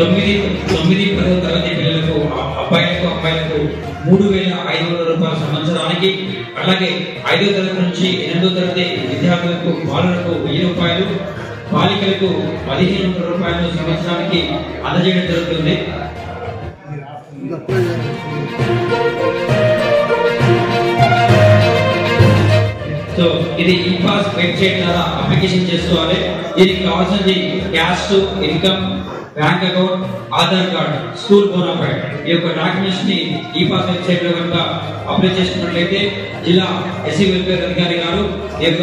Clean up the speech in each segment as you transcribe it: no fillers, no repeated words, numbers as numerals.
9-10వ తరగతి పిల్లలకు అబ్బాయిలకు అమ్మాయిలకు 3,500 రూపాయల సంవత్సరానికి, అలాగే 5వ తరగతి నుంచి 8వ తరగతి విద్యార్థులకు బాలులకు 1000 రూపాయలు, బాలికలకు 1,500 రూపాయలు సంవత్సరానికి అందజేయడం జరుగుతుంది. సో ఇది ఈపాస్ వెబ్సైట్ ద్వారా అప్లికేషన్ చేసుకోవాలి. దీనికి కావాల్సింది caste, income, bank account, Aadhaar card, school bonafide. ఈ యొక్క డాక్యుమెంట్స్ ని ఈపాస్ వెబ్సైట్ లో కనుక అప్లై చేసుకున్నట్లయితే జిల్లా ఎస్సీ వెల్ఫేర్ అధికారి గారు ఈ యొక్క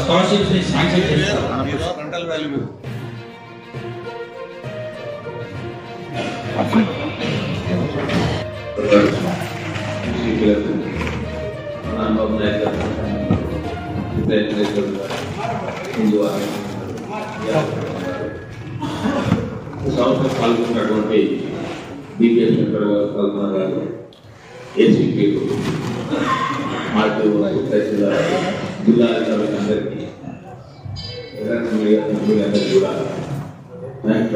స్కాలర్షిప్స్ ని శాంక్షన్ చేస్తారు. సంవత్సరం పాల్గొన్నటువంటి డిపిఎస్ మెంబర్ గారు, కల్పన గారు, ఏసీపీలు, ఆర్టీఓ, తహసీల్దార్, జిల్లా అధికారులకు అందరికీ అందరికీ కూడా నా యొక్క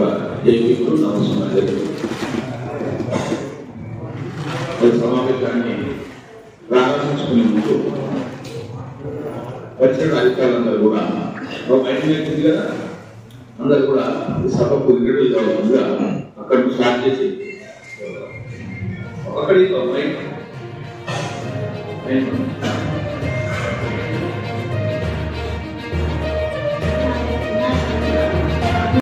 ఏపీలో నమస్కారం జరిగింది. సమావేశాన్ని ప్రారంభించుకునే ముందు వచ్చిన అధికారులందరూ కూడా ఒక 5 వ్యక్తులు కదా, అందరు కూడా సభకు విడుదల అక్కడ స్టార్ట్ చేసి అక్కడికి